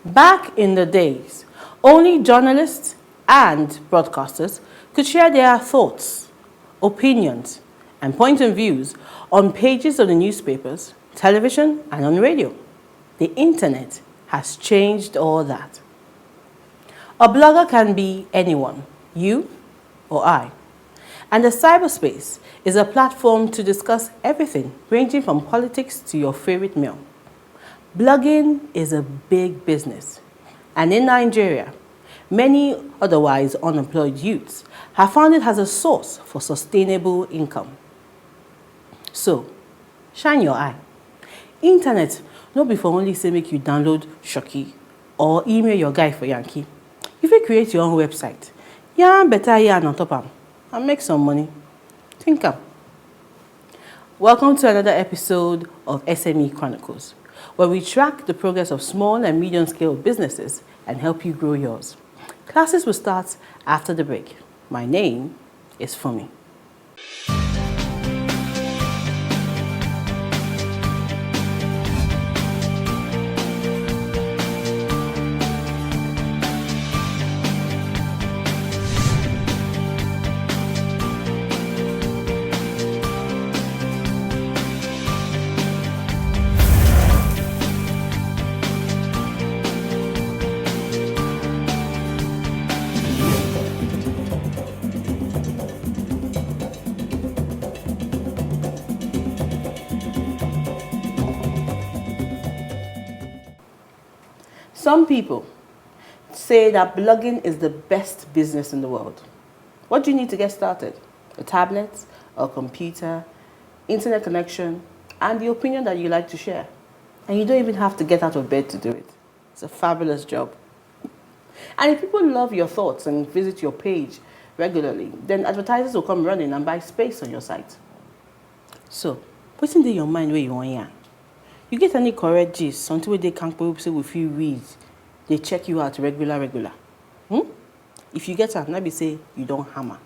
Back in the days, only journalists and broadcasters could share their thoughts, opinions, and point of views on pages of the newspapers, television, and on radio. The internet has changed all that. A blogger can be anyone, you or I. And the cyberspace is a platform to discuss everything, ranging from politics to your favorite meal. Blogging is a big business. And in Nigeria, many otherwise unemployed youths have found it as a source for sustainable income. So, shine your eye. Internet no be for only say make you download Shoki or email your guy for Yankee. You will create your own website. Yarn better yarn on top am and make some money. Think am. Welcome to another episode of SME Chronicles, where we track the progress of small and medium-scale businesses and help you grow yours. Classes will start after the break. My name is Funmi. Some people say that blogging is the best business in the world. What do you need to get started? A tablet, a computer, internet connection, and the opinion that you like to share. And you don't even have to get out of bed to do it. It's a fabulous job. And if people love your thoughts and visit your page regularly, then advertisers will come running and buy space on your site. So, what's in your mind where you want yarn? You get any correct gist, something where they can't say with you read, they check you out regular. If you get her, maybe say you don't hammer.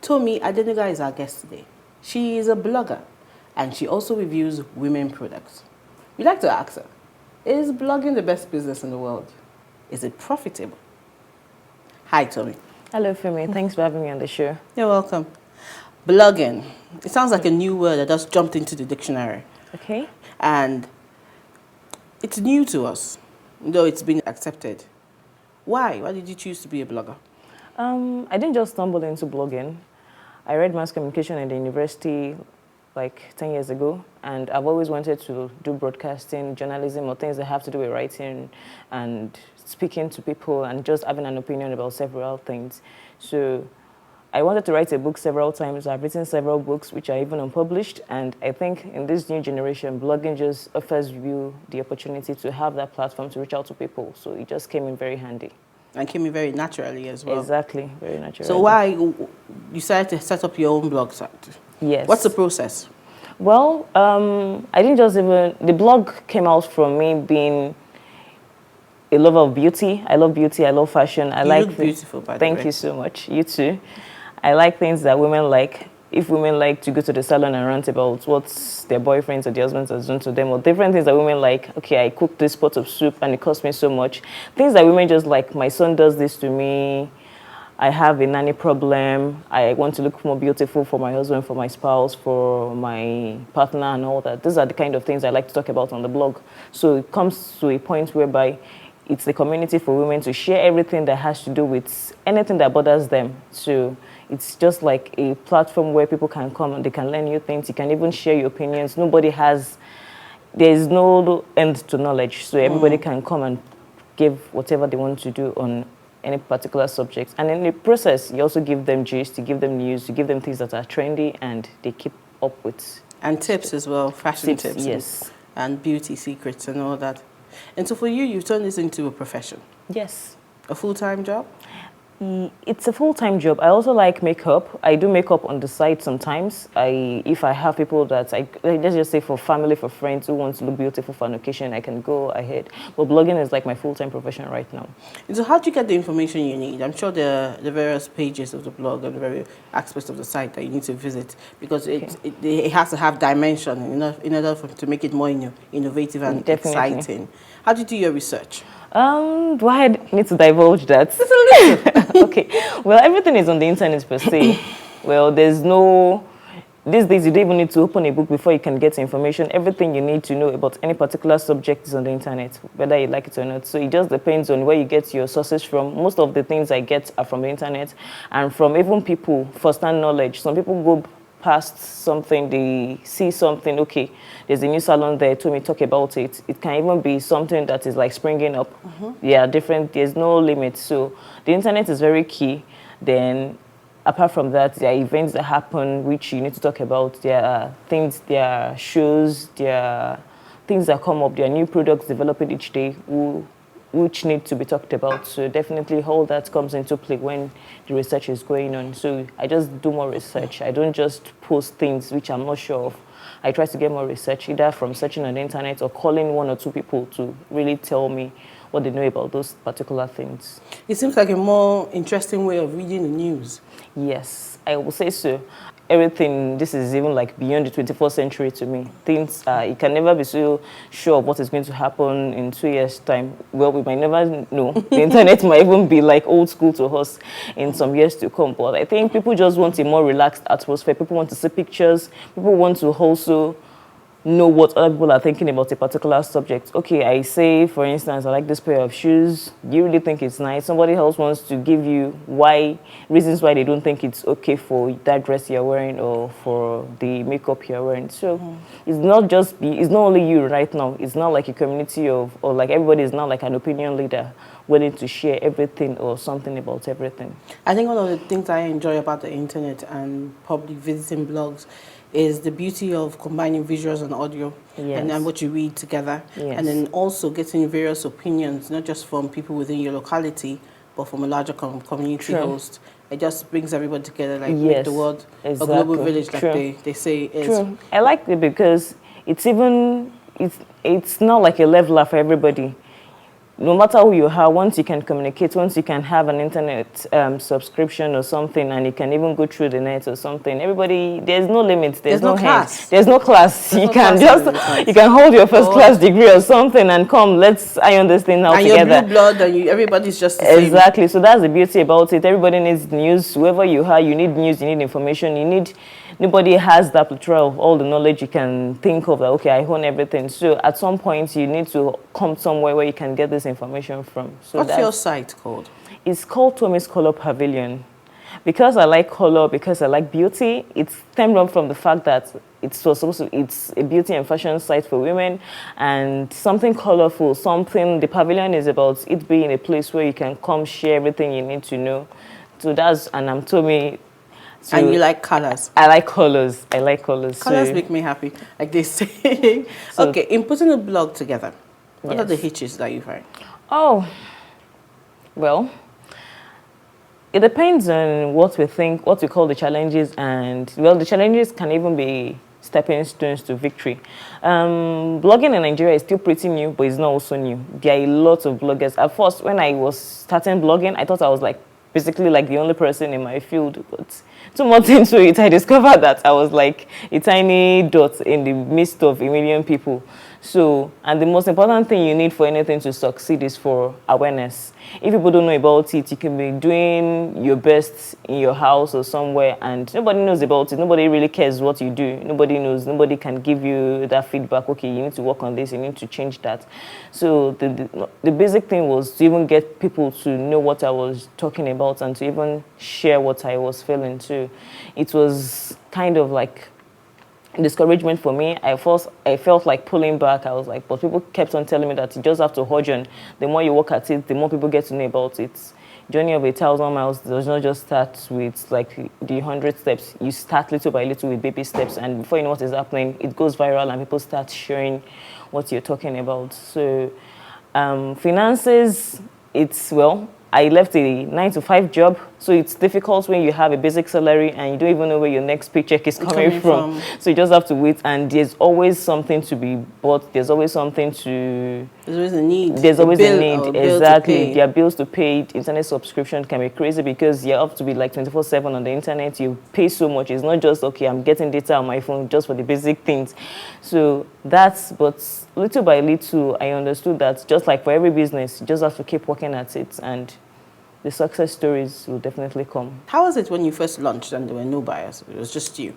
Tomi Adenuga is our guest today. She is a blogger and she also reviews women products. We like to ask her, is blogging the best business in the world? Is it profitable? Hi, Tomi. Hello, Funmi. Thanks for having me on the show. You're welcome. Blogging. It sounds like a new word that just jumped into the dictionary. Okay. And it's new to us, though it's been accepted. Why? Why did you choose to be a blogger? I didn't just stumble into blogging. I read mass communication at the university like 10 years ago, and I've always wanted to do broadcasting, journalism, or things that have to do with writing and speaking to people and just having an opinion about several things. So I wanted to write a book several times. I've written several books, which are even unpublished. And I think in this new generation, blogging just offers you the opportunity to have that platform to reach out to people. So it just came in very handy. And came in very naturally as well. Exactly, very naturally. So why you decided to set up your own blog site? Yes. What's the process? Well, I didn't just even... The blog came out from me being a lover of beauty. I love beauty. I love fashion. You look beautiful, by the way. Thank you so much. You too. I like things that women like. If women like to go to the salon and rant about what their boyfriends or their husbands have done to them, or different things that women like, okay, I cooked this pot of soup and it cost me so much. Things that women just like, my son does this to me, I have a nanny problem, I want to look more beautiful for my husband, for my spouse, for my partner and all that. These are the kind of things I like to talk about on the blog. So it comes to a point whereby it's the community for women to share everything that has to do with anything that bothers them. So it's just like a platform where people can come and they can learn new things. You can even share your opinions. There is no end to knowledge. So everybody can come and give whatever they want to do on any particular subject. And in the process, you also give them gist, you give them news, you give them things that are trendy and they keep up with. And tips as well, fashion tips. Yes. And beauty secrets and all that. And so for you, you've turned this into a profession. Yes. A full-time job? It's a full-time job. I also like makeup. I do makeup on the side sometimes. If I have people that let's just say for family, for friends who want to look beautiful for an occasion, I can go ahead. But blogging is like my full-time profession right now. So how do you get the information you need? I'm sure the various pages of the blog and the various aspects of the site that you need to visit, because it has to have dimension in order to make it more innovative and exciting. How do you do your research? Do I need to divulge that? Okay. Well, everything is on the internet per se. Well, these days you don't even need to open a book before you can get information. Everything you need to know about any particular subject is on the internet, whether you like it or not. So it just depends on where you get your sources from. Most of the things I get are from the internet and from even people, first-hand knowledge. Some people go past something, they see something, okay, there's a new salon there, Tomi, talk about it. It can even be something that is like springing up. Yeah, there's no limit. So the internet is very key. Then apart from that, there are events that happen which you need to talk about. There are things, there are shows, there are things that come up, there are new products developing each day which need to be talked about. So definitely all that comes into play when the research is going on. So I just do more research. I don't just post things which I'm not sure of. I try to get more research, either from searching on the internet or calling one or two people to really tell me what they know about those particular things. It seems like a more interesting way of reading the news. Yes, I will say so. Everything, this is even like beyond the 21st century to me. Things, you can never be so sure of what is going to happen in 2 years' time. Well, we might never know. The internet might even be like old school to us in some years to come. But I think people just want a more relaxed atmosphere. People want to see pictures. People want to also know what other people are thinking about a particular subject. Okay, I say, for instance, I like this pair of shoes. You really think it's nice. Somebody else wants to give you reasons why they don't think it's okay for that dress you're wearing or for the makeup you're wearing. So it's not only you right now. It's not like a community or like everybody is not like an opinion leader willing to share everything or something about everything. I think one of the things I enjoy about the internet and public visiting blogs is the beauty of combining visuals and audio, and what you read together, and then also getting various opinions, not just from people within your locality, but from a larger community host. It just brings everybody together, like make the world a global village, like they say it is. True. I like it because it's not like a leveler for everybody. No matter who you are, once you can communicate, once you can have an internet subscription or something, and you can even go through the net or something, everybody, there's no limit, there's no class. There's no class. You can hold your first class degree or something and come, let's iron this thing out together. And your blue blood, and everybody's just the same. Exactly. So that's the beauty about it. Everybody needs news. Whoever you are, you need news, you need information, nobody has that plethora of all the knowledge you can think of. That, okay, I own everything. So at some point, you need to come somewhere where you can get this information from. So what's your site called? It's called Tomi's Color Pavilion. Because I like color, because I like beauty, it's stemmed from the fact that it's a beauty and fashion site for women, and something colorful, the pavilion is about it being a place where you can come share everything you need to know. So and I'm Tomi. So and you like colors? I like colors. Colors make me happy, like they say. Okay, in putting a blog together, what are the hitches that you find? Oh, well, it depends on what we call the challenges, and well, the challenges can even be stepping stones to victory. Blogging in Nigeria is still pretty new, but it's not also new. There are a lot of bloggers. At first, when I was starting blogging, I thought I was basically the only person in my field, but 2 months into it, I discovered that I was like a tiny dot in the midst of a million people. So, and the most important thing you need for anything to succeed is for awareness. If people don't know about it, you can be doing your best in your house or somewhere and nobody knows about it. Nobody really cares what you do. Nobody knows. Nobody can give you that feedback. Okay, you need to work on this. You need to change that. So the basic thing was to even get people to know what I was talking about and to even share what I was feeling too. It was kind of like discouragement for me. I felt like pulling back. I was like, but people kept on telling me that you just have to hold on. The more you work at it, the more people get to know about it. Journey of 1,000 miles does not just start with like the 100 steps. You start little by little with baby steps, and before you know what is happening, it goes viral and people start sharing what you're talking about. So finances, I left a 9 to 5 job, so it's difficult when you have a basic salary and you don't even know where your next paycheck is coming from. So you just have to wait, and there's always something to be bought. There's always something to... There's always a need. There's always a need, exactly. There are bills to pay. Internet subscription can be crazy because you have to be like 24/7 on the internet. You pay so much. It's not just, okay, I'm getting data on my phone just for the basic things. So but little by little, I understood that just like for every business, you just have to keep working at it, and the success stories will definitely come. How was it when you first launched and there were no buyers? It was just you?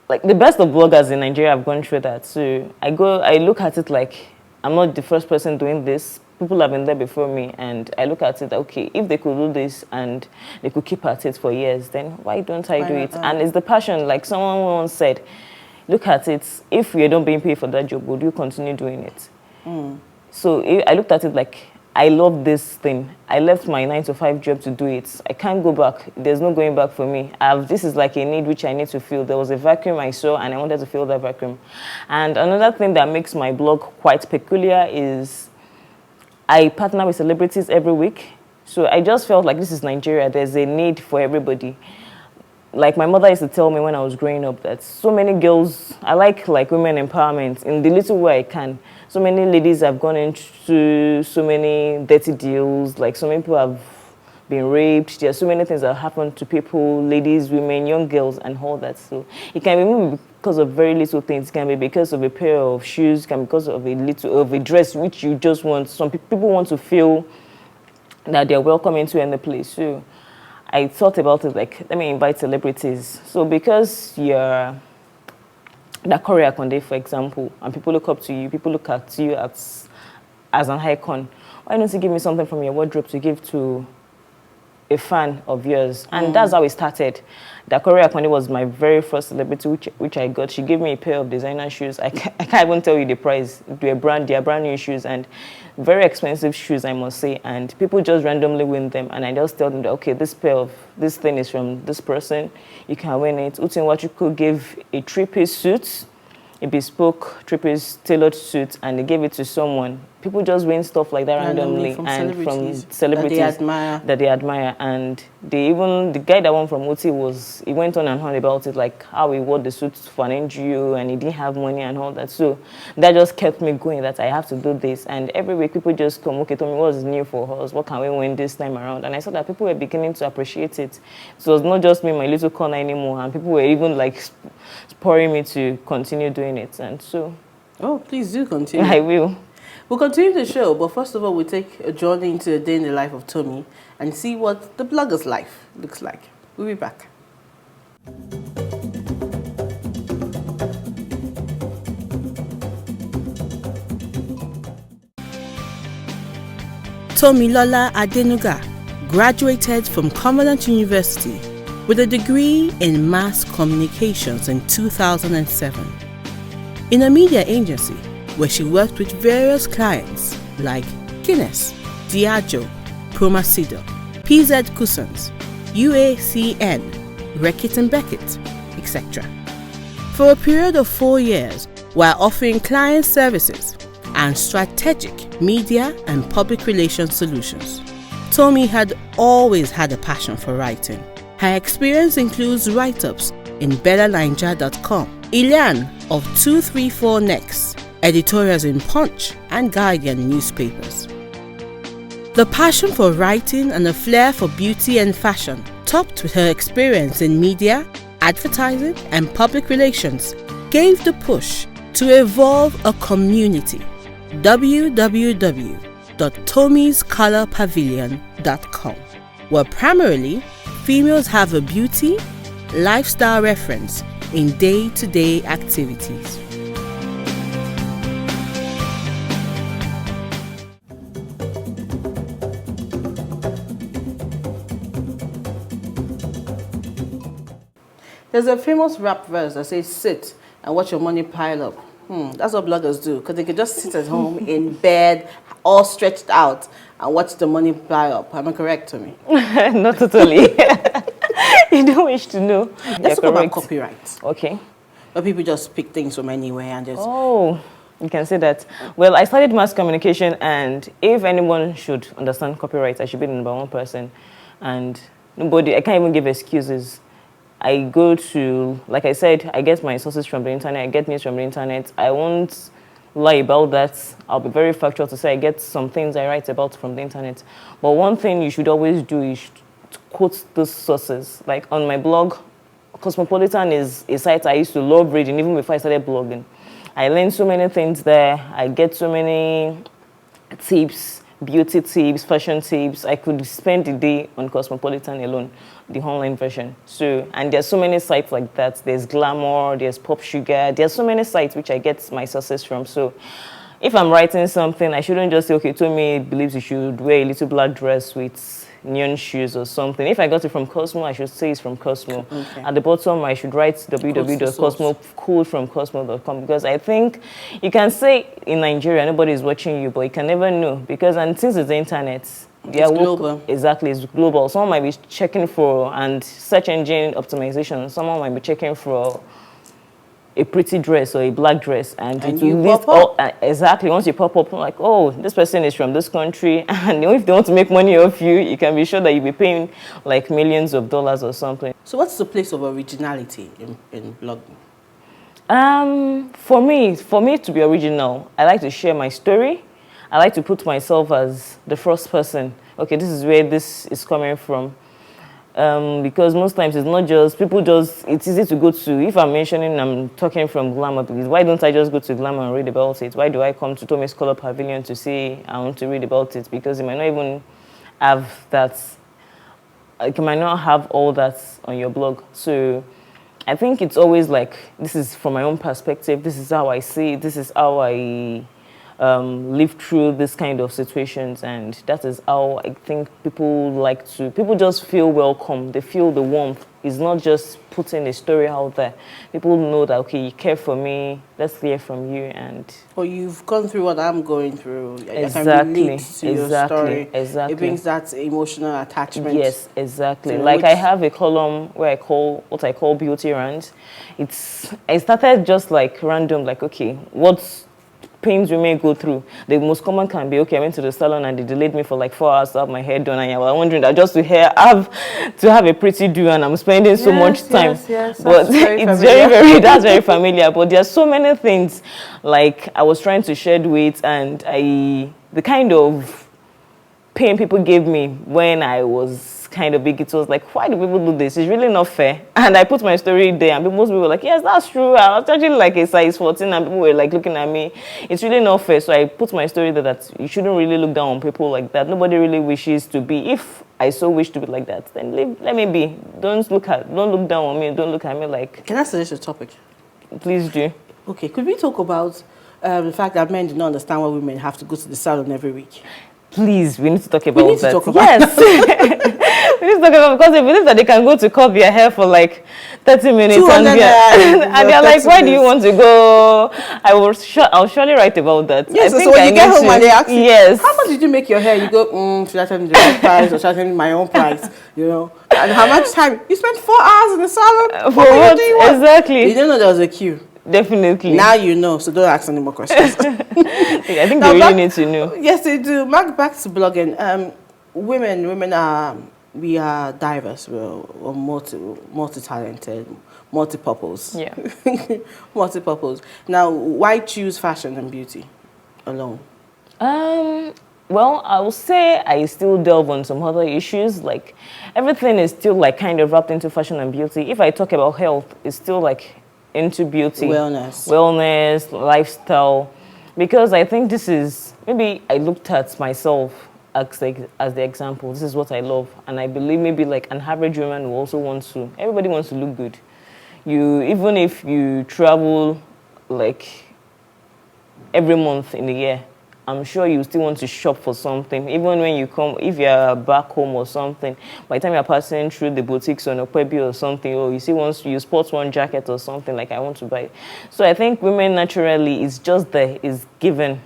Like the best of bloggers in Nigeria have gone through that. So I look at it like I'm not the first person doing this. People have been there before me, and I look at it, okay, if they could do this and they could keep at it for years, then why don't I do it? And it's the passion. Like someone once said, look at it, if you're not being paid for that job, would you continue doing it? So I looked at it like, I love this thing. I left my 9 to 5 job to do it. I can't go back. There's no going back for me. This is like a need which I need to fill. There was a vacuum I saw, and I wanted to fill that vacuum. And another thing that makes my blog quite peculiar is I partner with celebrities every week. So I just felt like this is Nigeria. There's a need for everybody. Like my mother used to tell me when I was growing up that so many girls, I like women empowerment in the little way I can. So many ladies have gone into so many dirty deals, like so many people have been raped. There are so many things that happen to people, ladies, women, young girls, and all that. So it can be even because of very little things. It can be because of a pair of shoes, it can be because of a dress which you just want. Some people want to feel that they're welcome into any place. So I thought about it like, let me invite celebrities. So because you're that Korea Conde, for example, and people look up to you, people look at you as an icon, why don't you give me something from your wardrobe to give to a fan of yours? And that's how it started. That Korea Conde was my very first celebrity which I got. She gave me a pair of designer shoes. I can't even tell you the price. They are brand new shoes, and very expensive shoes, I must say. And people just randomly win them, and I just tell them that, okay, this thing is from this person. You can win it. Utin Wachuku gave a 3-piece suit, a bespoke 3-piece tailored suit, and they gave it to someone. People just win stuff like that randomly from celebrities that they admire. And the guy that won from Uti he went on and on about it, like how he wore the suit for an NGO and he didn't have money and all that. So that just kept me going, that I have to do this. And every week people just come, okay, Tomi, what's new for us? What can we win this time around? And I saw that people were beginning to appreciate it. So it was not just me, my little corner anymore, and people were even like spurring me to continue doing it. And so... Oh, please do continue. I will. We'll continue the show, but first of all, we'll take a journey into a day in the life of Tomi and see what the blogger's life looks like. We'll be back. Tomi Adenuga graduated from Covenant University with a degree in mass communications in 2007. In a media agency, where she worked with various clients like Guinness, Diageo, Promacedo, PZ Cussons, UACN, Reckitt & Beckett, etc. For a period of 4 years, while offering client services and strategic media and public relations solutions. Tomi had always had a passion for writing. Her experience includes write-ups in BellaNiger.com, Ilan of 234 Next, editorials in Punch and Guardian newspapers. The passion for writing and a flair for beauty and fashion, topped with her experience in media, advertising and public relations, gave the push to evolve a community. www.tomiscolorpavilion.com, where primarily females have a beauty, lifestyle reference in day-to-day activities. There's a famous rap verse that says, sit and watch your money pile up. That's what bloggers do, because they can just sit at home in bed, all stretched out, and watch the money pile up. Am I correct, Tomi? Not totally. You don't wish to know. Let's talk about copyright. Okay. Where people just pick things from anywhere and just... Oh. You can say that. Well, I studied mass communication, and if anyone should understand copyright, I should be the number one person. And nobody, I can't even give excuses. I go to, like I said, I get my sources from the internet, I get news from the internet. I won't lie about that. I'll be very factual to say I get some things I write about from the internet. But one thing you should always do is to quote those sources. Like on my blog, Cosmopolitan is a site I used to love reading even before I started blogging. I learned so many things there. I get so many tips, beauty tips, fashion tips. I could spend the day on Cosmopolitan alone, the online version. So, and there's so many sites like that. There's Glamour, there's Pop Sugar. There's so many sites which I get my sources from. So if I'm writing something, I shouldn't just say, okay, Tomi believes you should wear a little black dress with neon shoes or something. If I got it from Cosmo, I should say it's from Cosmo. Okay. At the bottom, I should write www.cosmo.com, because I think you can say in Nigeria, nobody is watching you, but you can never know, because, and since it's the internet, it's global. Exactly, it's global. Someone might be checking for, and search engine optimization, someone might be checking for a pretty dress or a black dress, and it will list all, exactly. Once you pop up, I'm like, oh, this person is from this country, and if they want to make money off you, you can be sure that you'll be paying like millions of dollars or something. So what's the place of originality in blogging? For me to be original, I like to share my story. I like to put myself as the first person. Okay, this is where this is coming from. Because most times it's not just, it's easy to go to, if I'm talking from Glamour, because why don't I just go to Glamour and read about it? Why do I come to Tomi's Color Pavilion to say I want to read about it? Because you might not even have that, like, you might not have all that on your blog. So I think it's always like, this is from my own perspective, this is how I see it, this is how I live through this kind of situations, and that is how I think people just feel welcome, they feel the warmth. It's not just putting a story out there. People know that, okay, you care for me, let's hear from you. And or you've gone through what I'm going through. Exactly, I can relate to your story. Exactly. It brings that emotional attachment. Yes, exactly. Like I have a column where I call beauty rant. I started just like random, like, okay, what's pains women go through. The most common can be, okay, I went to the salon and they delayed me for like 4 hours to have my hair done, and I was wondering that just to have a pretty do, and I'm spending so much time. Yes, but it's that's very familiar. But there are so many things, like I was trying to shed weight, and the kind of pain people gave me when I was kind of big, it was like, why do people do this? It's really not fair. And I put my story there, and most people were like, yes, that's true. I was actually like a size 14, and people were like looking at me. It's really not fair. So I put my story there that you shouldn't really look down on people like that. Nobody really wishes to be. If I so wish to be like that, then let me be. Don't look down on me. Don't look at me like. Can I suggest a topic? Please do. Okay, could we talk about the fact that men do not understand why women have to go to the salon every week? Please, we need to talk about that. Yes. We need to talk about, because they believe that they can go to curb your hair for like 30 minutes and they're like, why do you want to go? I'll surely write about that. Yes, so when you get home and they ask you, yes, how much did you make your hair? You go, should I tell them the right price, or should I tell them my own price? You know, and how much time? You spent 4 hours in the salon? For what? Exactly. You didn't know there was a queue. Definitely. Now you know, so don't ask any more questions. I think they really need to know. Yes, they do. Back to blogging. Women are diverse. We're multi-talented, multi-purpose. Yeah. Multi-purpose. Now, why choose fashion and beauty alone? Well, I will say I still delve on some other issues. Like, everything is still like kind of wrapped into fashion and beauty. If I talk about health, it's still like into beauty, wellness, lifestyle, because I think this is, maybe I looked at myself as the example. This is what I love, and I believe maybe like an average woman who also everybody wants to look good. Even if you travel like every month in the year, I'm sure you still want to shop for something. Even when you come, if you're back home or something, by the time you're passing through the boutiques on Okwebi or something, or you see once you spot one jacket or something, like, I want to buy it. So I think women naturally, it's just there, it's given.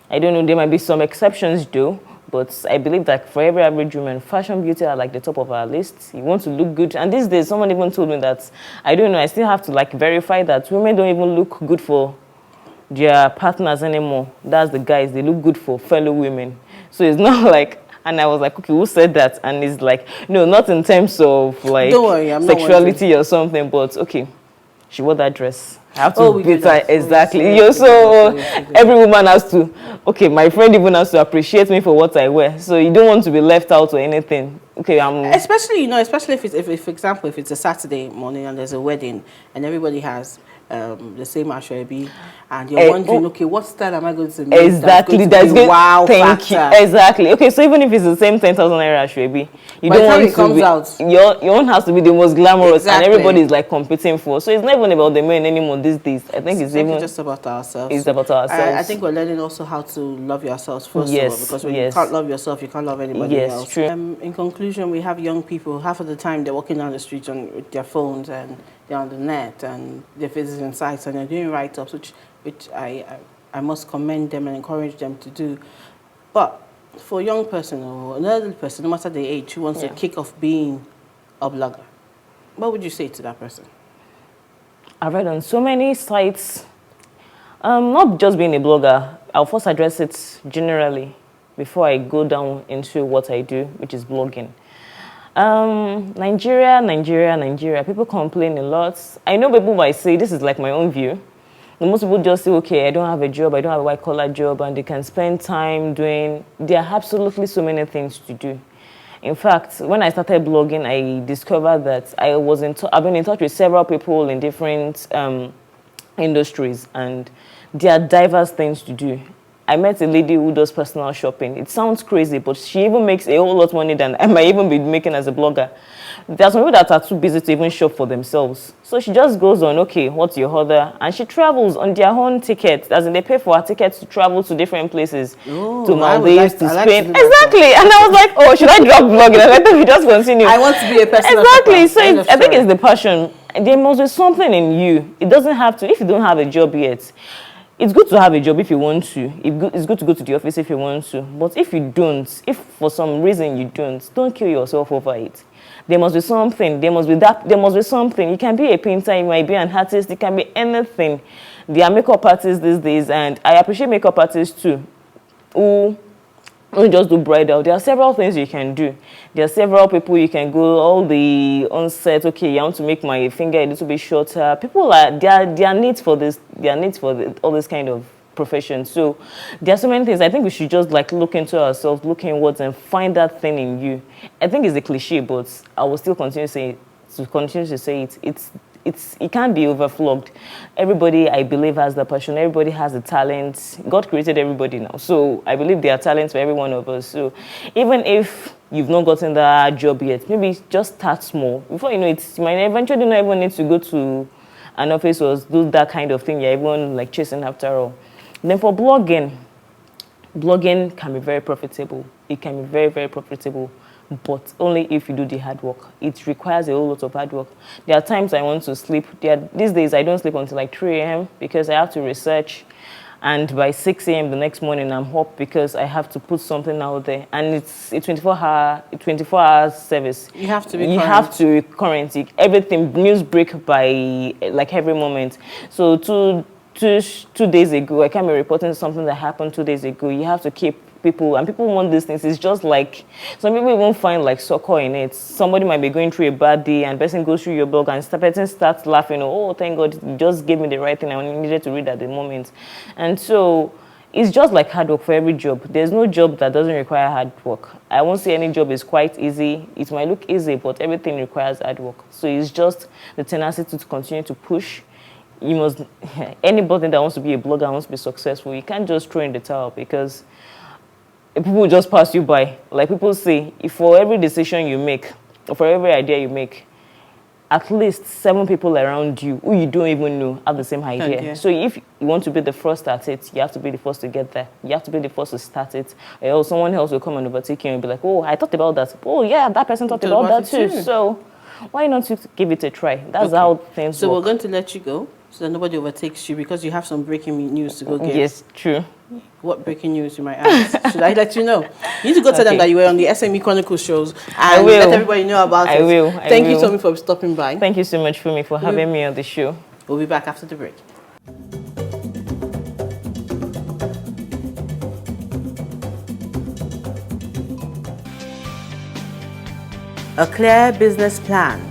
I don't know, there might be some exceptions though, but I believe that for every average woman, fashion, beauty are like the top of our list. You want to look good. And these days, someone even told me that, I don't know, I still have to like verify that women don't even look good for their partners anymore. That's the guys. They look good for fellow women. So it's not like, and I was like, okay, who said that? And it's like, no, not in terms of like Don't worry, I'm sexuality or something, but okay, she wore that dress. I have to Oh, we beat do that. her. Exactly. Yes, Yo, yes, so yes, yes. every woman has to, okay, my friend even has to appreciate me for what I wear. So you don't want to be left out or anything. Okay, Especially, especially if for example, if it's a Saturday morning and there's a wedding and everybody has the same ashwabi, and you're wondering, okay, what style am I going to make? Exactly. That's going to be wow Thank factor. you. Exactly. Okay, so even if it's the same 10,000 naira ashwabi, you By the don't time want it comes to be, out, your own has to be the most glamorous, Exactly. and everybody is like competing for. So it's not even about the men anymore these days. I think it's even just about ourselves. It's about ourselves. I think we're learning also how to love yourselves first of all, Yes, because when yes. you can't love yourself, you can't love anybody Yes, else. true. In conclusion, we have young people, half of the time they're walking down the street with their phones and they're on the net and they're visiting sites and they're doing write-ups, which I must commend them and encourage them to do. But for a young person or an elderly person, no matter the age, who wants to kick off being a blogger, what would you say to that person? I've read on so many sites, not just being a blogger. I'll first address it generally before I go down into what I do, which is blogging. Nigeria. People complain a lot. I know people might say, this is like my own view. Most people just say, okay, I don't have a job, I don't have a white-collar job, and they can spend time doing, there are absolutely so many things to do. In fact, when I started blogging, I discovered that I've been in touch with several people in different industries, and there are diverse things to do. I met a lady who does personal shopping. It sounds crazy, but she even makes a whole lot of money than I might even be making as a blogger. There are some people that are too busy to even shop for themselves. So she just goes on, okay, what's your order? And she travels on their own ticket, as in they pay for her tickets to travel to different places, to Maldives, to Spain. Exactly. And I was like, oh, should I drop blogging? And I thought we just continue. I want to be a personal Exactly. So I think it's the passion. There must be something in you. It doesn't have to, if you don't have a job yet, it's good to have a job if you want to. It's good to go to the office if you want to. But if you don't, if for some reason you don't kill yourself over it. There must be something. There must be something. You can be a painter, you might be an artist, it can be anything. There are makeup artists these days, and I appreciate makeup artists too, who don't just do bridal. There are several things you can do. There are several people you can go, all the on-set, okay, I want to make my finger a little bit shorter. People there are needs for this, all this kind of profession. So there are so many things. I think we should just like look into ourselves, look inwards and find that thing in you. I think it's a cliche, but I will still continue to say it. It can't be overflogged. Everybody, I believe, has the passion. Everybody has the talent. God created everybody now. So I believe there are talents for every one of us. So even if you've not gotten that job yet, maybe just start small. Before you know it, you might eventually not even need to go to an office or do that kind of thing you're even like chasing after all. Then for blogging can be very profitable. It can be very, very profitable, but only if you do the hard work. It requires a whole lot of hard work. There are times I want to sleep. These days I don't sleep until like 3 a.m. because I have to research. And by 6 a.m. the next morning, I'm up because I have to put something out there. And it's a 24-hour service. You have to be current. You have to be current. Everything, news break by like every moment. So two days ago, I can't be reporting something that happened 2 days ago. You have to keep people, and people want these things. It's just like, some people won't find like succor in it. Somebody might be going through a bad day and the person goes through your blog and the person starts laughing, oh, thank God, you just gave me the right thing I needed to read at the moment. And so it's just like hard work for every job. There's no job that doesn't require hard work. I won't say any job is quite easy. It might look easy, but everything requires hard work. So it's just the tenacity to continue to push. You must, anybody that wants to be a blogger, wants to be successful, you can't just throw in the towel because people will just pass you by. Like people say, if for every decision you make, or for every idea you make, at least 7 people around you who you don't even know have the same idea. Okay. So if you want to be the first at it, you have to be the first to get there. You have to be the first to start it. Or someone else will come and overtake you and be like, oh, I thought about that. Oh, yeah, that person thought about that too. So why not you give it a try? That's how things work. So we're going to let you go so that nobody overtakes you because you have some breaking news to go get. Yes, true. What breaking news you might ask? Should I let you know? You need to go tell them that you were on the SME Chronicles shows and let everybody know about it. I will. Thank you, Tomi, for stopping by. Thank you so much, Funmi, for having me on the show. We'll be back after the break. A clear business plan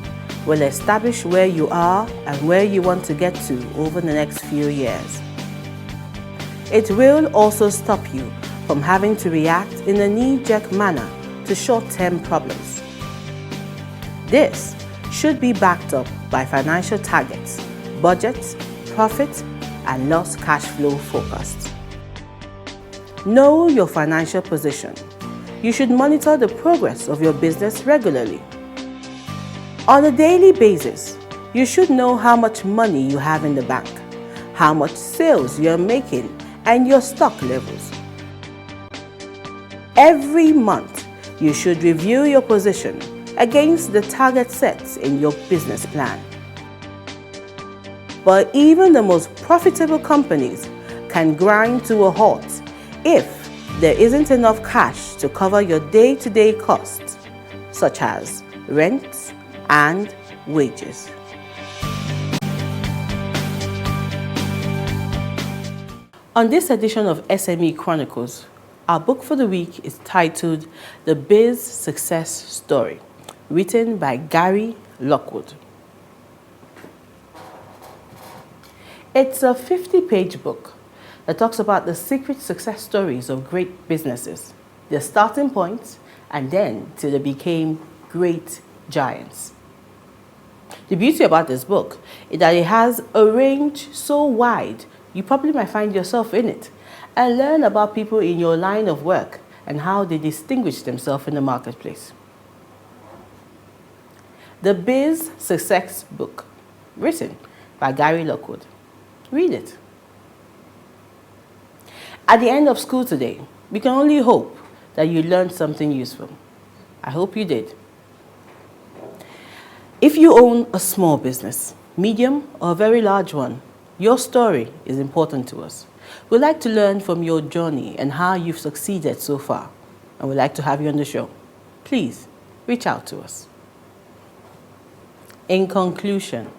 will establish where you are and where you want to get to over the next few years. It will also stop you from having to react in a knee-jerk manner to short-term problems. This should be backed up by financial targets, budgets, profit, and loss cash flow forecasts. Know your financial position. You should monitor the progress of your business regularly. On a daily basis, you should know how much money you have in the bank, how much sales you're making, and your stock levels. Every month, you should review your position against the target sets in your business plan. But even the most profitable companies can grind to a halt if there isn't enough cash to cover your day-to-day costs, such as rent and wages. On this edition of SME Chronicles, our book for the week is titled The Biz Success Story, written by Gary Lockwood. It's a 50-page book that talks about the secret success stories of great businesses, their starting points, and then till they became great giants. The beauty about this book is that it has a range so wide you probably might find yourself in it and learn about people in your line of work and how they distinguish themselves in the marketplace. The Biz Success Book, written by Gary Lockwood. Read it. At the end of school today, we can only hope that you learned something useful. I hope you did. If you own a small business, medium or a very large one, your story is important to us. We'd like to learn from your journey and how you've succeeded so far, and we'd like to have you on the show. Please, reach out to us. In conclusion,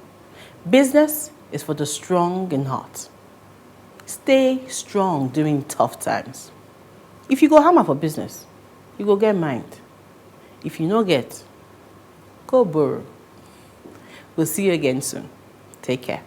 business is for the strong in heart. Stay strong during tough times. If you go hammer for business, you go get mind. If you no get, go borrow. We'll see you again soon. Take care.